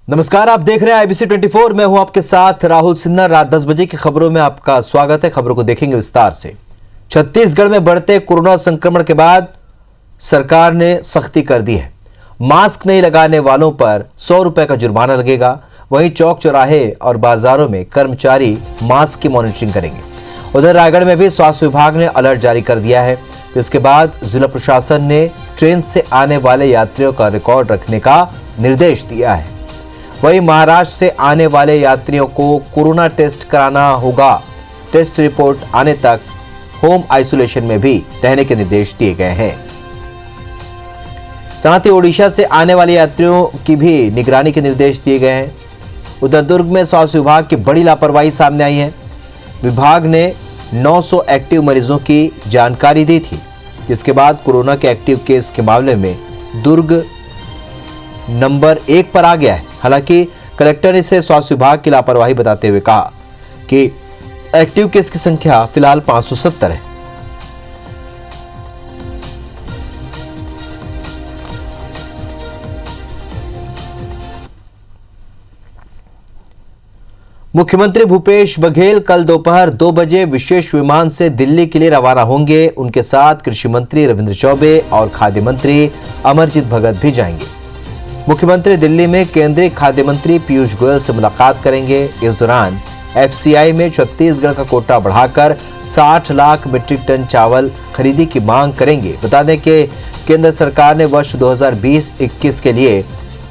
नमस्कार, आप देख रहे हैं IBC 24। मैं हूं आपके साथ राहुल सिन्हा। रात 10 बजे की खबरों में आपका स्वागत है। खबरों को देखेंगे विस्तार से। छत्तीसगढ़ में बढ़ते कोरोना संक्रमण के बाद सरकार ने सख्ती कर दी है। मास्क नहीं लगाने वालों पर 100 रुपए का जुर्माना लगेगा। वहीं चौक चौराहे और बाजारों में कर्मचारी मास्क की मॉनिटरिंग करेंगे। उधर रायगढ़ में भी स्वास्थ्य विभाग ने अलर्ट जारी कर दिया है। इसके बाद जिला प्रशासन ने ट्रेन से आने वाले यात्रियों का रिकॉर्ड रखने का निर्देश दिया है। वहीं महाराष्ट्र से आने वाले यात्रियों को कोरोना टेस्ट कराना होगा। टेस्ट रिपोर्ट आने तक होम आइसोलेशन में भी रहने के निर्देश दिए गए हैं। साथ ही ओडिशा से आने वाले यात्रियों की भी निगरानी के निर्देश दिए गए हैं। उधर दुर्ग में स्वास्थ्य विभाग की बड़ी लापरवाही सामने आई है। विभाग ने 900 एक्टिव मरीजों की जानकारी दी थी, जिसके बाद कोरोना के एक्टिव केस के मामले में दुर्ग नंबर 1 पर आ गया है। हालांकि कलेक्टर ने इसे स्वास्थ्य विभाग की लापरवाही बताते हुए कहा कि एक्टिव केस की संख्या फिलहाल 570 है। मुख्यमंत्री भूपेश बघेल कल दोपहर 2 बजे विशेष विमान से दिल्ली के लिए रवाना होंगे। उनके साथ कृषि मंत्री रविंद्र चौबे और खाद्य मंत्री अमरजीत भगत भी जाएंगे। मुख्यमंत्री दिल्ली में केंद्रीय खाद्य मंत्री पीयूष गोयल से मुलाकात करेंगे। इस दौरान FCI में छत्तीसगढ़ का कोटा बढ़ाकर 60 लाख मीट्रिक टन चावल खरीदी की मांग करेंगे। बता दें कि केंद्र सरकार ने वर्ष 2020-21 के लिए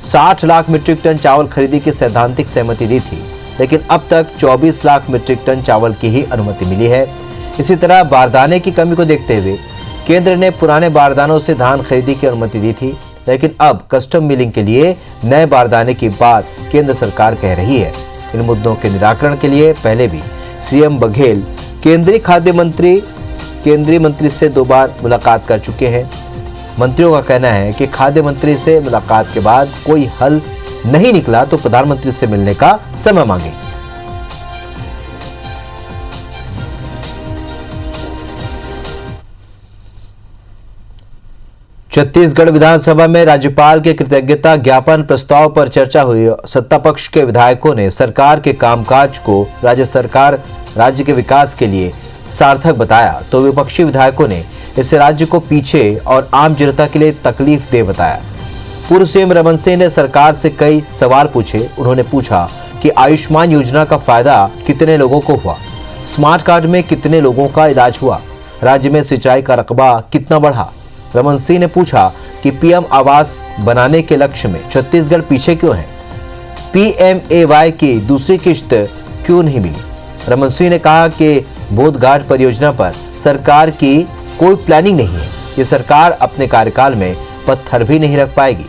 60 लाख मीट्रिक टन चावल खरीदी की सैद्धांतिक सहमति दी थी, लेकिन अब तक 24 लाख मीट्रिक टन चावल की ही अनुमति मिली है। इसी तरह बारदाने की कमी को देखते हुए केंद्र ने पुराने बारदानों से धान खरीदी की अनुमति दी थी, लेकिन अब कस्टम मिलिंग के लिए नए बारदाने की बात केंद्र सरकार कह रही है। इन मुद्दों के निराकरण के लिए पहले भी CM बघेल केंद्रीय मंत्री से 2 बार मुलाकात कर चुके हैं। मंत्रियों का कहना है कि खाद्य मंत्री से मुलाकात के बाद कोई हल नहीं निकला तो प्रधानमंत्री से मिलने का समय मांगे। छत्तीसगढ़ विधानसभा में राज्यपाल के कृतज्ञता ज्ञापन प्रस्ताव पर चर्चा हुई। सत्ता पक्ष के विधायकों ने सरकार के कामकाज को राज्य के विकास के लिए सार्थक बताया, तो विपक्षी विधायकों ने इसे राज्य को पीछे और आम जनता के लिए तकलीफ दे बताया। पूर्व CM रमन सिंह ने सरकार से कई सवाल पूछे। उन्होंने पूछा कि आयुष्मान योजना का फायदा कितने लोगों को हुआ, स्मार्ट कार्ड में कितने लोगों का इलाज हुआ, राज्य में सिंचाई का रकबा कितना बढ़ा। रमन सिंह ने पूछा कि PM आवास बनाने के लक्ष्य में छत्तीसगढ़ पीछे क्यों है, PMAY की दूसरी किश्त क्यों नहीं मिली। रमन सिंह ने कहा कि बोधघाट परियोजना पर सरकार की कोई प्लानिंग नहीं है, ये सरकार अपने कार्यकाल में पत्थर भी नहीं रख पाएगी।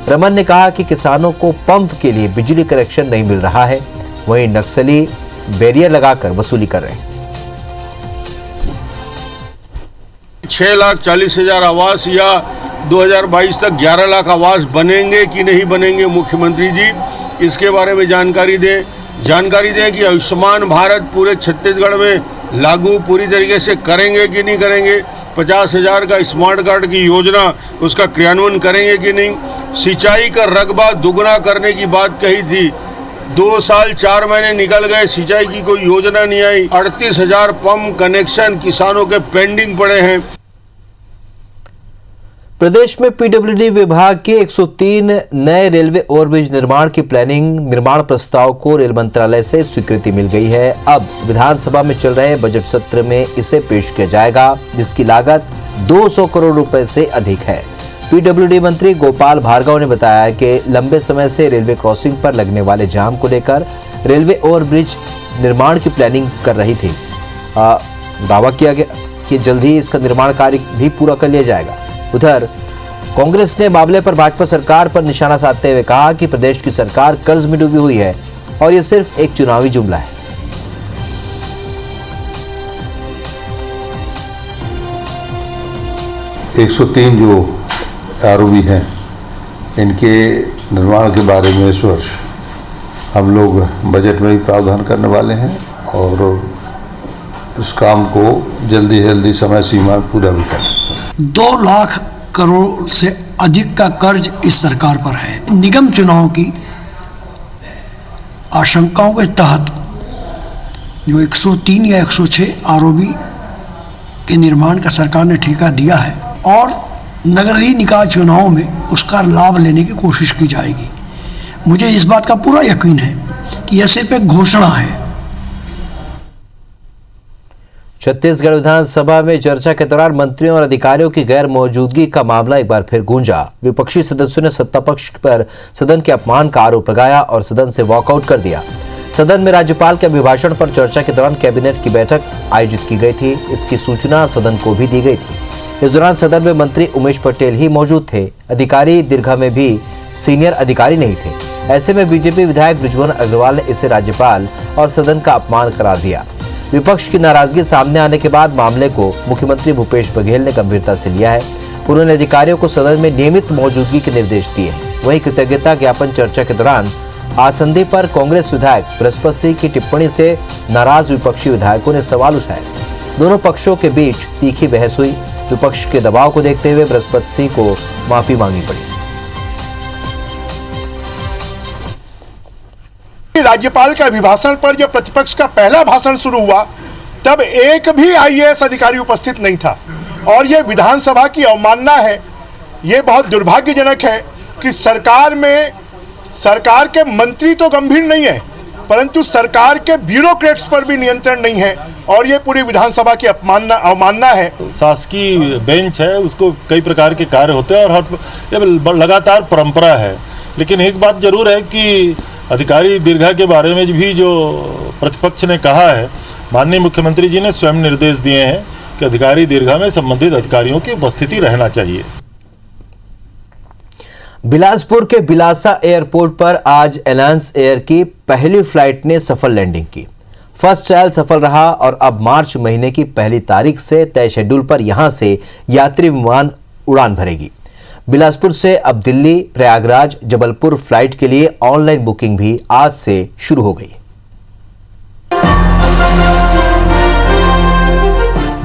रमन ने कहा कि किसानों को पंप के लिए बिजली कनेक्शन नहीं मिल रहा है, वहीं नक्सली बैरियर लगाकर वसूली कर रहे हैं। 6,40,000 आवास या 2022 तक 11 लाख आवास बनेंगे कि नहीं बनेंगे, मुख्यमंत्री जी इसके बारे में जानकारी दें कि आयुष्मान भारत पूरे छत्तीसगढ़ में लागू पूरी तरीके से करेंगे कि नहीं करेंगे। 50,000 का स्मार्ट कार्ड की योजना उसका क्रियान्वयन करेंगे कि नहीं। सिंचाई का रकबा दुगना करने की बात कही थी, 2 साल 4 महीने निकल गए, सिंचाई की कोई योजना नहीं आई। 38,000 पंप कनेक्शन किसानों के पेंडिंग पड़े हैं। प्रदेश में PWD विभाग के 103 नए रेलवे ओवरब्रिज निर्माण की निर्माण प्रस्ताव को रेल मंत्रालय से स्वीकृति मिल गई है। अब विधानसभा में चल रहे बजट सत्र में इसे पेश किया जाएगा, जिसकी लागत 200 करोड़ रुपए से अधिक है। PWD मंत्री गोपाल भार्गव ने बताया कि लंबे समय से रेलवे क्रॉसिंग पर लगने वाले जाम को लेकर रेलवे ओवरब्रिज निर्माण की प्लानिंग कर रही थी। दावा किया गया कि जल्द ही इसका निर्माण कार्य भी पूरा कर लिया जाएगा। उधर कांग्रेस ने मामले पर भाजपा सरकार पर निशाना साधते हुए कहा कि प्रदेश की सरकार कर्ज में डूबी हुई है और ये सिर्फ एक चुनावी जुमला है। 103 जो ROB हैं, इनके निर्माण के बारे में इस वर्ष हम लोग बजट में भी प्रावधान करने वाले हैं और इस काम को जल्दी समय सीमा पूरा भी करें। 2 लाख करोड़ से अधिक का कर्ज इस सरकार पर है। निगम चुनाव की आशंकाओं के तहत जो 103 या 106 आरओबी के निर्माण का सरकार ने ठेका दिया है और नगरीय निकाय चुनाव में उसका लाभ लेने की कोशिश की जाएगी। मुझे इस बात का पूरा यकीन है कि यह सिर्फ एक घोषणा है। छत्तीसगढ़ विधानसभा में चर्चा के दौरान मंत्रियों और अधिकारियों की गैर मौजूदगी का मामला एक बार फिर गूंजा। विपक्षी सदस्यों ने सत्ता पक्ष पर सदन के अपमान का आरोप लगाया और सदन से वॉकआउट कर दिया। सदन में राज्यपाल के अभिभाषण पर चर्चा के दौरान कैबिनेट की बैठक आयोजित की गई थी। इसकी सूचना सदन को भी दी गई थी। इस दौरान सदन में मंत्री उमेश पटेल ही मौजूद थे। अधिकारी दीर्घा में भी सीनियर अधिकारी नहीं थे। ऐसे में बीजेपी विधायक बृजमोहन अग्रवाल ने इसे राज्यपाल और सदन का अपमान करार दिया। विपक्ष की नाराजगी सामने आने के बाद मामले को मुख्यमंत्री भूपेश बघेल ने गंभीरता से लिया है। उन्होंने अधिकारियों को सदन में नियमित मौजूदगी के निर्देश दिए। वहीं कृतज्ञता ज्ञापन चर्चा के दौरान आसंदी पर कांग्रेस विधायक बृहस्पति सिंह की टिप्पणी से नाराज विपक्षी विधायकों ने सवाल उठाए। दोनों पक्षों के बीच तीखी बहस हुई। विपक्ष के दबाव को देखते हुए बृहस्पति सिंह को माफी मांगनी पड़ी। राज्यपाल के अभिभाषण पर जब प्रतिपक्ष का पहला भाषण शुरू हुआ तब एक भी आईएएस अधिकारी उपस्थित नहीं था और यह विधानसभा की अवमानना है। यह बहुत दुर्भाग्यजनक है कि सरकार के मंत्री तो गंभीर नहीं है परंतु सरकार के ब्यूरोक्रेट्स पर भी नियंत्रण नहीं है और ये पूरी विधानसभा की अवमानना है। शासकीय बेंच है, उसको कई प्रकार के कार्य होते हैं और ये लगातार परंपरा है। लेकिन एक बात जरूर है कि अधिकारी दीर्घा के बारे में भी जो प्रतिपक्ष ने कहा है, माननीय मुख्यमंत्री जी ने स्वयं निर्देश दिए हैं कि अधिकारी दीर्घा में संबंधित अधिकारियों की उपस्थिति रहना चाहिए। बिलासपुर के बिलासा एयरपोर्ट पर आज एलायंस एयर की पहली फ्लाइट ने सफल लैंडिंग की। फर्स्ट ट्रायल सफल रहा और अब मार्च महीने की पहली तारीख से तय शेड्यूल पर यहां से यात्री विमान उड़ान भरेगी। बिलासपुर से अब दिल्ली, प्रयागराज, जबलपुर फ्लाइट के लिए ऑनलाइन बुकिंग भी आज से शुरू हो गई।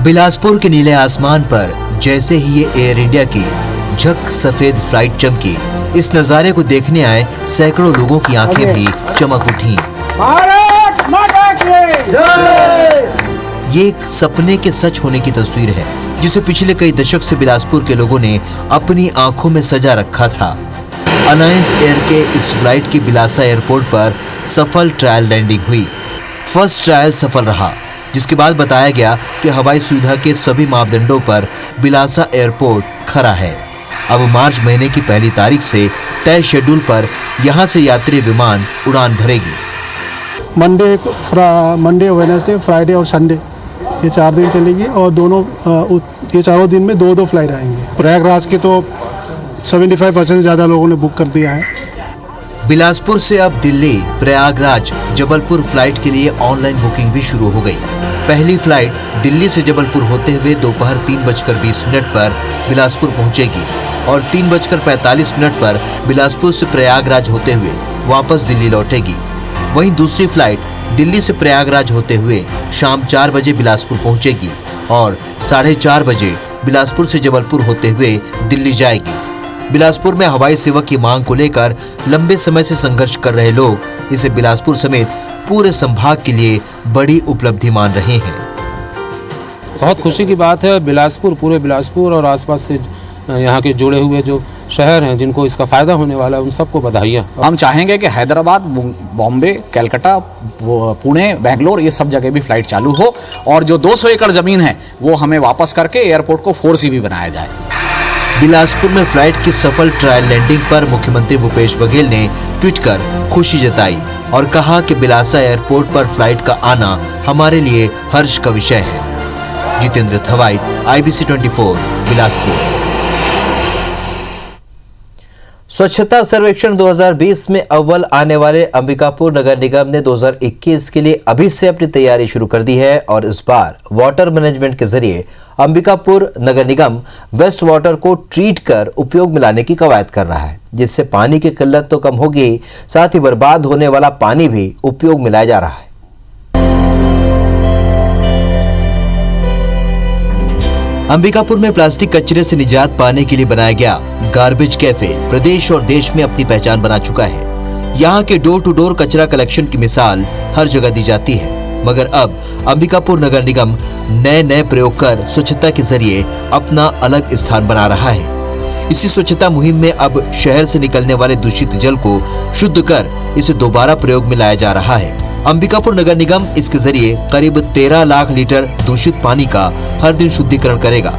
बिलासपुर के नीले आसमान पर जैसे ही ये एयर इंडिया की झक सफेद फ्लाइट चमकी, इस नजारे को देखने आए सैकड़ों लोगों की आंखें भी चमक उठी। ये एक सपने के सच होने की तस्वीर है जिसे पिछले कई दशक से बिलासपुर के लोगों ने अपनी आंखों में सजा रखा था। अलायंस एयर के इस फ्लाइट की बिलासा एयरपोर्ट पर सफल ट्रायल लैंडिंग हुई। फर्स्ट ट्रायल सफल रहा, जिसके बाद बताया गया कि हवाई सुविधा के सभी मापदंडों पर बिलासा एयरपोर्ट खरा है। अब मार्च महीने की पहली तारीख से तय शेड्यूल पर यहां से यात्री विमान उड़ान भरेगी। मंडे, वेडनेसडे, फ्राइडे और संडे ये 4 दिन चलेगी और ये चारों दिन में 2-2 फ्लाइट आएंगे। प्रयागराज के तो 75% ज़्यादा लोगों ने बुक कर दिया है। बिलासपुर से अब दिल्ली, प्रयागराज, जबलपुर फ्लाइट के लिए ऑनलाइन बुकिंग भी शुरू हो गई। पहली फ्लाइट दिल्ली से जबलपुर होते हुए दोपहर 3:20 पर बिलासपुर पहुंचेगी और 3:45 पर बिलासपुर से प्रयागराज होते हुए वापस दिल्ली लौटेगी। वहीं दूसरी फ्लाइट दिल्ली से प्रयागराज होते हुए शाम 4 बजे बिलासपुर पहुंचेगी और 4:30 बजे बिलासपुर से जबलपुर होते हुए दिल्ली जाएगी। बिलासपुर में हवाई सेवा की मांग को लेकर लंबे समय से संघर्ष कर रहे लोग इसे बिलासपुर समेत पूरे संभाग के लिए बड़ी उपलब्धि मान रहे हैं। बहुत खुशी की बात है। पूरे बिलासपुर और आसपास से यहाँ के जुड़े हुए जो शहर हैं जिनको इसका फायदा होने वाला है, उन सबको बधाइयाँ। हम चाहेंगे कि हैदराबाद, बॉम्बे, कलकत्ता, पुणे, बेंगलोर ये सब जगह भी फ्लाइट चालू हो और जो 200 एकड़ जमीन है वो हमें वापस करके एयरपोर्ट को 4C भी बनाया जाए। बिलासपुर में फ्लाइट की सफल ट्रायल लैंडिंग पर मुख्यमंत्री भूपेश बघेल ने ट्वीट कर खुशी जताई और कहा कि बिलासा एयरपोर्ट पर फ्लाइट का आना हमारे लिए हर्ष का विषय है। जितेंद्र थवाइट, IBC 24, बिलासपुर। स्वच्छता सर्वेक्षण 2020 में अव्वल आने वाले अंबिकापुर नगर निगम ने 2021 के लिए अभी से अपनी तैयारी शुरू कर दी है और इस बार वाटर मैनेजमेंट के जरिए अंबिकापुर नगर निगम वेस्ट वाटर को ट्रीट कर उपयोग में लाने की कवायद कर रहा है, जिससे पानी की किल्लत तो कम होगी, साथ ही बर्बाद होने वाला पानी भी उपयोग में लाया जा रहा है। अंबिकापुर में प्लास्टिक कचरे से निजात पाने के लिए बनाया गया गार्बेज कैफे प्रदेश और देश में अपनी पहचान बना चुका है। यहाँ के डोर टू डोर कचरा कलेक्शन की मिसाल हर जगह दी जाती है, मगर अब अंबिकापुर नगर निगम नए प्रयोग कर स्वच्छता के जरिए अपना अलग स्थान बना रहा है। इसी स्वच्छता मुहिम में अब शहर से निकलने वाले दूषित जल को शुद्ध कर इसे दोबारा प्रयोग में लाया जा रहा है। अंबिकापुर नगर निगम इसके जरिए करीब 13 लाख लीटर दूषित पानी का हर दिन शुद्धिकरण करेगा।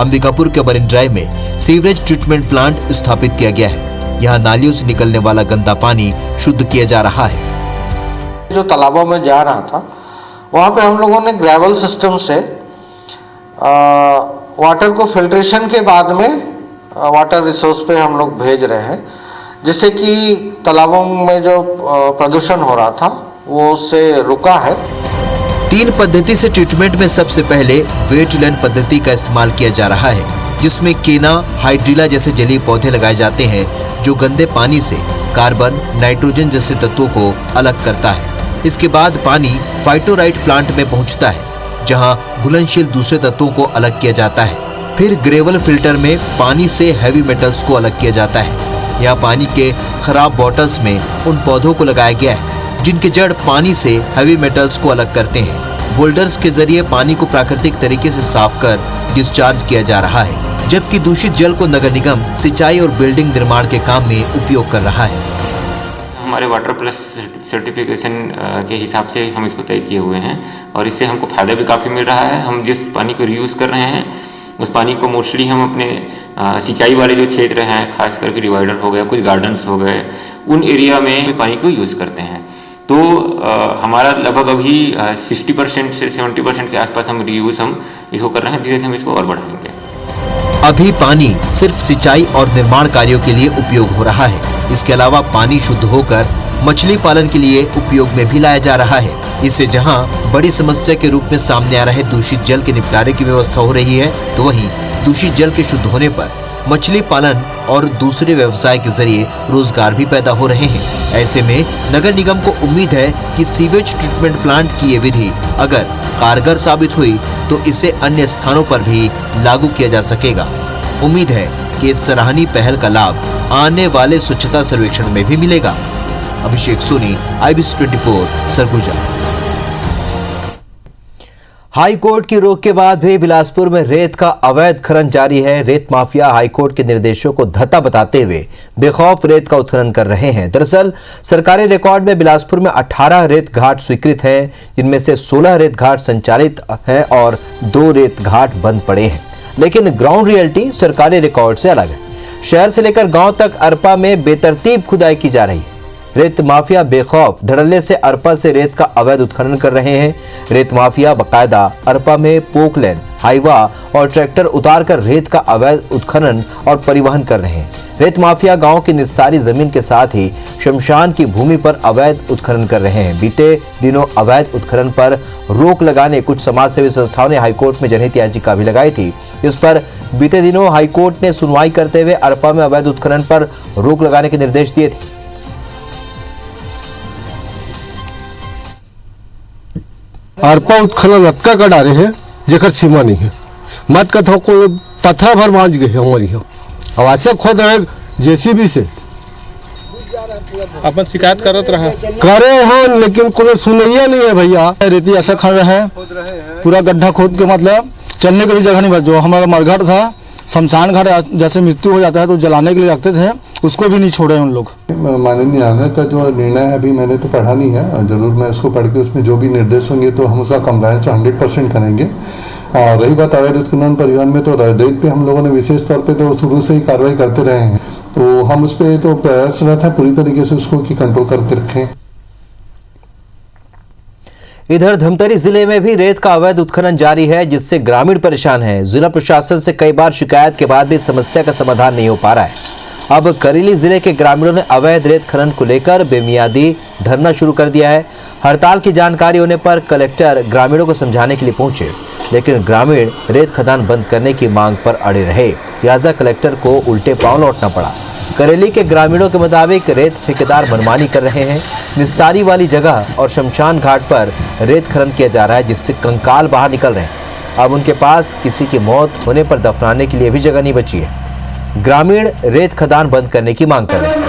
अंबिकापुर के मरीन ड्राइव में सीवरेज ट्रीटमेंट प्लांट स्थापित किया गया है। यहाँ नालियों से निकलने वाला गंदा पानी शुद्ध किया जा रहा है। जो तालाबों में जा रहा था वहाँ पे हम लोगों ने ग्रेवल सिस्टम से वाटर को फिल्ट्रेशन के बाद में वाटर रिसोर्स पे हम लोग भेज रहे हैं, जिससे कि तालाबों में जो प्रदूषण हो रहा था वो उससे रुका है। 3 पद्धति से ट्रीटमेंट में सबसे पहले वेटलैंड पद्धति का इस्तेमाल किया जा रहा है, जिसमें केना, हाइड्रिला जैसे जलीय पौधे लगाए जाते हैं जो गंदे पानी से कार्बन, नाइट्रोजन जैसे तत्वों को अलग करता है। इसके बाद पानी फाइटोराइट प्लांट में पहुंचता है, जहां घुलनशील दूसरे तत्वों को अलग किया जाता है। फिर ग्रेवल फिल्टर में पानी से हैवी मेटल्स को अलग किया जाता है। यहाँ पानी के खराब बॉटल्स में उन पौधों को लगाया गया है जिनके जड़ पानी से हैवी मेटल्स को अलग करते हैं। बोल्डर्स के जरिए पानी को प्राकृतिक तरीके से साफ कर डिस्चार्ज किया जा रहा है, जबकि दूषित जल को नगर निगम सिंचाई और बिल्डिंग निर्माण के काम में उपयोग कर रहा है। हमारे वाटर प्लस सर्टिफिकेशन के हिसाब से हम इसको तय किए हुए हैं और इससे हमको फ़ायदा भी काफ़ी मिल रहा है। हम जिस पानी को रीयूज़ कर रहे हैं उस पानी को मोस्टली हम अपने सिंचाई वाले जो क्षेत्र हैं, खास करके डिवाइडर हो गया, कुछ गार्डन्स हो गए, उन एरिया में पानी को यूज़ करते हैं। तो हमारा लगभग अभी 60% से 70% के आसपास हम रीयूज़ इसको कर रहे हैं। धीरे से हम इसको और बढ़ाएंगे। अभी पानी सिर्फ सिंचाई और निर्माण कार्यों के लिए उपयोग हो रहा है। इसके अलावा पानी शुद्ध होकर मछली पालन के लिए उपयोग में भी लाया जा रहा है। इससे जहां बड़ी समस्या के रूप में सामने आ रहे दूषित जल के निपटारे की व्यवस्था हो रही है, तो वहीं दूषित जल के शुद्ध होने पर मछली पालन और दूसरे व्यवसाय के जरिए रोजगार भी पैदा हो रहे हैं। ऐसे में नगर निगम को उम्मीद है कि सीवेज ट्रीटमेंट प्लांट की ये विधि अगर कारगर साबित हुई तो इसे अन्य स्थानों पर भी लागू किया जा सकेगा। उम्मीद है कि इस सराहनीय पहल का लाभ आने वाले स्वच्छता सर्वेक्षण में भी मिलेगा। Abhishek Soni, IBC 24, Surguja. High court की रोक के बाद भी बिलासपुर में रेत का अवैध खनन जारी है। रेत माफिया हाई कोर्ट के निर्देशों को धत्ता बताते हुए बेखौफ रेत का उत्खनन कर रहे हैं। दरअसल सरकारी रिकॉर्ड में बिलासपुर में 18 रेत घाट स्वीकृत हैं, जिनमें से 16 रेत घाट संचालित हैं और 2 रेत घाट बंद पड़े हैं। लेकिन ग्राउंड रियलिटी सरकारी रिकॉर्ड से अलग है। शहर से लेकर गांव तक अरपा में बेतरतीब खुदाई की जा रही है। रेत माफिया बेखौफ धड़ल्ले से अरपा से रेत का अवैध उत्खनन कर रहे हैं। रेत माफिया बकायदा अरपा में पोकलैन, हाईवा और ट्रैक्टर उतारकर रेत का अवैध उत्खनन और परिवहन कर रहे हैं। रेत माफिया गांव की निस्तारी जमीन के साथ ही शमशान की भूमि पर अवैध उत्खनन कर रहे हैं। बीते दिनों अवैध उत्खनन पर रोक लगाने कुछ समाजसेवी संस्थाओं ने हाईकोर्ट में जनहित याचिका भी लगाई थी। इस पर बीते दिनों हाईकोर्ट ने सुनवाई करते हुए अरपा में अवैध उत्खनन पर रोक लगाने के निर्देश दिए थे। अरपा उत्खनन अटका का डारे हैं जेकर सीमा नहीं है। मत का तो कोई पत्थर भर मांझ गए हमारी यहाँ अब ऐसे खोद रहे JCB से। अपन शिकायत करत रहा करे हैं लेकिन कोई सुनैया नहीं है भैया। रेती ऐसा खा रहे हैं, पूरा गड्ढा खोद के मतलब चलने की भी जगह नहीं बच। जो हमारा मरघट था, शमशान घाट, जैसे मृत्यु हो जाता है तो जलाने के लिए रखते थे, उसको भी नहीं छोड़े उन लोग। माननीय न्यायालय का जो निर्णय है अभी मैंने तो पढ़ा नहीं है, जरूर मैं इसको पढ़ के उसमें जो भी निर्देश होंगे तो हम उसका कंप्लायंस 100% करेंगे। और रही बात अवैध उत्खनन परिवहन में, तो रेत पे हम लोगों ने विशेष तौर पे तो शुरू से ही कार्रवाई करते रहे हैं, तो हम उस पर तो प्रयासरत है पूरी तरीके से उसको की कंट्रोल करके रखें। इधर धमतरी जिले में भी रेत का अवैध उत्खनन जारी है, जिससे ग्रामीण परेशान हैं। जिला प्रशासन से कई बार शिकायत के बाद भी समस्या का समाधान नहीं हो पा रहा है। अब करेली जिले के ग्रामीणों ने अवैध रेत खनन को लेकर बेमियादी धरना शुरू कर दिया है। हड़ताल की जानकारी होने पर कलेक्टर ग्रामीणों को समझाने के लिए पहुंचे, लेकिन ग्रामीण रेत खदान बंद करने की मांग पर अड़े रहे। लिहाजा कलेक्टर को उल्टे पांव लौटना पड़ा। करेली के ग्रामीणों के मुताबिक रेत ठेकेदार मनमानी कर रहे हैं। निस्तारी वाली जगह और शमशान घाट पर रेत खनन किया जा रहा है, जिससे कंकाल बाहर निकल रहे हैं। अब उनके पास किसी की मौत होने पर दफनाने के लिए भी जगह नहीं बची है। ग्रामीण रेत खदान बंद करने की मांग कर रहे हैं।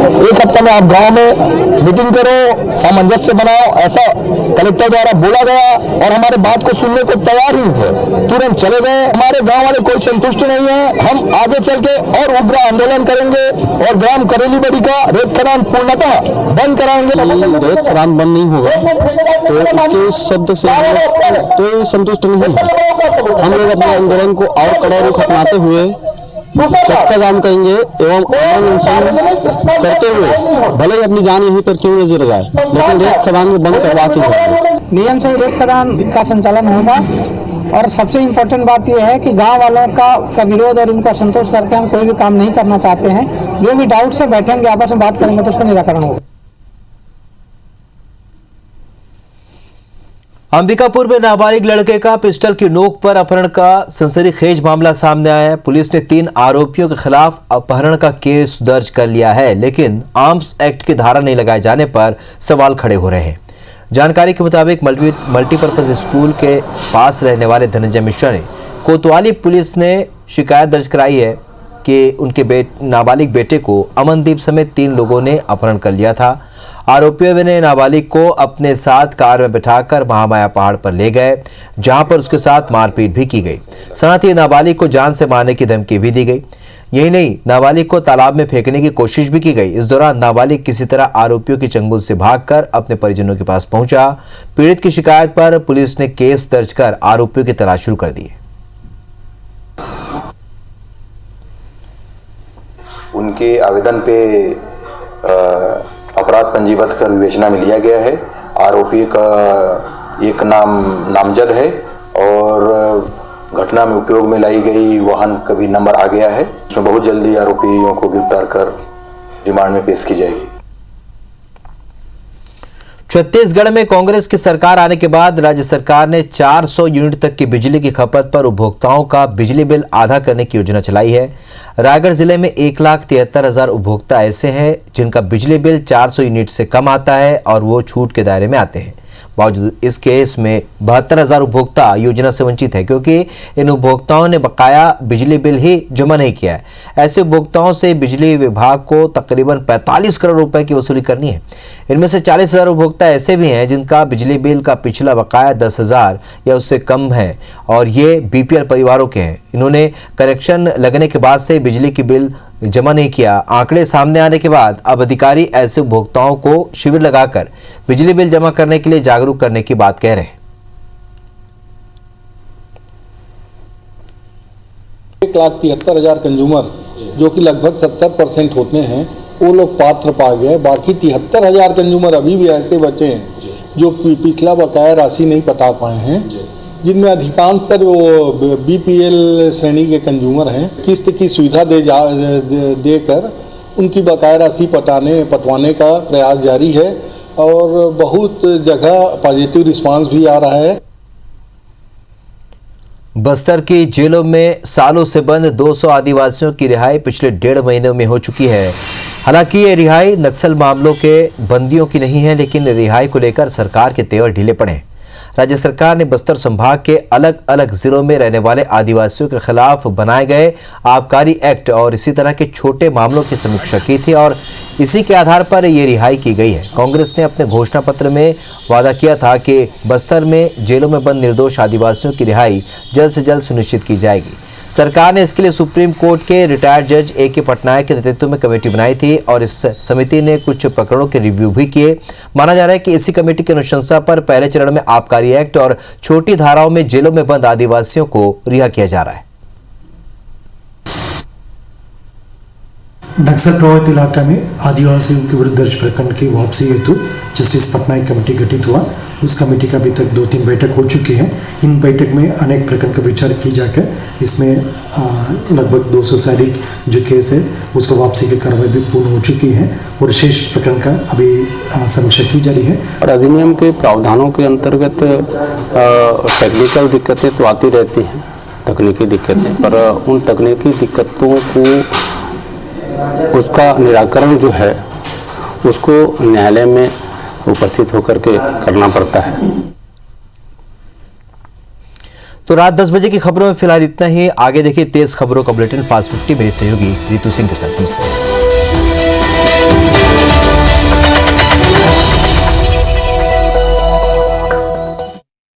1 हफ्ता में आप गांव में मीटिंग करो, सामंजस्य बनाओ, ऐसा कलेक्टर द्वारा बोला गया और हमारे बात को सुनने को तैयार ही नहीं थे, तुरंत चले गए। हमारे गांव वाले कोई संतुष्ट नहीं है। हम आगे चल के और उग्र आंदोलन करेंगे और ग्राम करेली बड़ी का रेत खदान पूर्णतः बंद कराएंगे। रेत खदान बंद नहीं होगा तो इसके शब्द से तो संतुष्ट नहीं है। हम लोग अपने आंदोलन को और कड़ा रुख अपनाते हुए सबका काम करेंगे एवं करते हुए भले ही अपनी जान यहीं पर क्यों न जुड़ जाए, लेकिन रेत खदान को बंद करवा के नियम से रेत खदान का संचालन होगा। और सबसे इम्पोर्टेंट बात यह है कि गांव वालों का विरोध और उनका संतोष करके हम कोई भी काम नहीं करना चाहते हैं। जो भी डाउट से बैठेंगे, आपस में बात करेंगे तो उसका निराकरण होगा। अंबिकापुर में नाबालिग लड़के का पिस्टल की नोक पर अपहरण का सनसनीखेज मामला सामने आया है। पुलिस ने 3 आरोपियों के खिलाफ अपहरण का केस दर्ज कर लिया है, लेकिन आर्म्स एक्ट की धारा नहीं लगाए जाने पर सवाल खड़े हो रहे हैं। जानकारी के मुताबिक मल्टीपर्पज स्कूल के पास रहने वाले धनंजय मिश्रा ने कोतवाली पुलिस ने शिकायत दर्ज कराई है कि उनके नाबालिग बेटे को अमनदीप समेत 3 लोगों ने अपहरण कर लिया था। आरोपियों ने नाबालिग को अपने साथ कार में बिठाकर महामाया पहाड़ पर ले गए, जहां पर उसके साथ मारपीट भी की गई। साथ ही नाबालिग को जान से मारने की धमकी भी दी गई। यही नहीं, नाबालिग को तालाब में फेंकने की कोशिश भी की गई। इस दौरान नाबालिग किसी तरह आरोपियों की चंगुल से भागकर अपने परिजनों के पास पहुंचा। पीड़ित की शिकायत पर पुलिस ने केस दर्ज कर आरोपियों की तलाश शुरू कर दी है। उनके आवेदन पे अपराध पंजीबद्ध कर विवेचना में लिया गया है। आरोपी का एक नामजद है और घटना में उपयोग में लाई गई वाहन का भी नंबर आ गया है। इसमें बहुत जल्दी आरोपियों को गिरफ्तार कर रिमांड में पेश की जाएगी। छत्तीसगढ़ में कांग्रेस की सरकार आने के बाद राज्य सरकार ने 400 यूनिट तक की बिजली की खपत पर उपभोक्ताओं का बिजली बिल आधा करने की योजना चलाई है। रायगढ़ जिले में 1,73,000 उपभोक्ता ऐसे हैं जिनका बिजली बिल 400 यूनिट से कम आता है और वो छूट के दायरे में आते हैं। बावजूद इसके इसमें 72,000 उपभोक्ता योजना से वंचित है, क्योंकि इन उपभोक्ताओं ने बकाया बिजली बिल ही जमा नहीं किया है। ऐसे उपभोक्ताओं से बिजली विभाग को तकरीबन 45 करोड़ रुपए की वसूली करनी है। इनमें से 40,000 उपभोक्ता ऐसे भी हैं जिनका बिजली बिल का पिछला बकाया 10,000 या उससे कम है और ये बीपीएल परिवारों के हैं। इन्होंने कनेक्शन लगने के बाद से बिजली की बिल जमा नहीं किया। आंकड़े सामने आने के बाद अब अधिकारी ऐसे उपभोक्ताओं को शिविर लगाकर बिजली बिल जमा करने के लिए जागरूक करने की बात कह रहे हैं। 1,73,000 कंज्यूमर जो कि लगभग 70% होते हैं, वो लोग पात्र पा गए। बाकी 73,000 कंज्यूमर अभी भी ऐसे बचे हैं जो पिछला बकाया राशि नहीं पटा पाए हैं, जिनमें अधिकांश वो बीपीएल श्रेणी के कंज्यूमर हैं। किस्त की सुविधा देकर उनकी बकाया राशि पटवाने का प्रयास जारी है और बहुत जगह पॉजिटिव रिस्पांस भी आ रहा है। बस्तर की जेलों में सालों से बंद 200 आदिवासियों की रिहाई पिछले 1.5 महीनों में हो चुकी है। हालांकि ये रिहाई नक्सल मामलों के बंदियों की नहीं है, लेकिन रिहाई को लेकर सरकार के तेवर ढीले पड़े हैं। राज्य सरकार ने बस्तर संभाग के अलग अलग जिलों में रहने वाले आदिवासियों के खिलाफ बनाए गए आबकारी एक्ट और इसी तरह के छोटे मामलों की समीक्षा की थी और इसी के आधार पर ये रिहाई की गई है। कांग्रेस ने अपने घोषणा पत्र में वादा किया था कि बस्तर में जेलों में बंद निर्दोष आदिवासियों की रिहाई जल्द से जल्द सुनिश्चित की जाएगी। सरकार ने इसके लिए सुप्रीम कोर्ट के रिटायर्ड जज A.K. पटनायक के नेतृत्व में कमेटी बनाई थी और इस समिति ने कुछ प्रकरणों के रिव्यू भी किए। माना जा रहा है कि इसी कमेटी की अनुशंसा पर पहले चरण में आबकारी एक्ट और छोटी धाराओं में जेलों में बंद आदिवासियों को रिहा किया जा रहा है। नक्सल प्रभावित इलाका में आदिवासियों के विरुद्ध दर्ज प्रकरण की वापसी हेतु जस्टिस पटनायक कमेटी गठित हुआ। उस कमेटी का अभी तक 2-3 बैठक हो चुकी हैं। इन बैठक में अनेक प्रकरण का विचार की जाकर इसमें लगभग 200 से अधिक जो केस है उसका वापसी की कार्रवाई भी पूर्ण हो चुकी है और शेष प्रकरण का अभी समीक्षा की जा रही है। और अधिनियम के प्रावधानों के अंतर्गत टेक्निकल दिक्कतें तो आती रहती हैं, तकनीकी दिक्कतें, पर उन तकनीकी दिक्कतों को उसका निराकरण जो है उसको न्यायालय में उपस्थित होकर के करना पड़ता है। तो रात 10 बजे की खबरों में फिलहाल इतना ही। आगे देखिए तेज खबरों का बुलेटिन फास्ट 50 मेरी सहयोगी रितु सिंह के साथ। नमस्कार।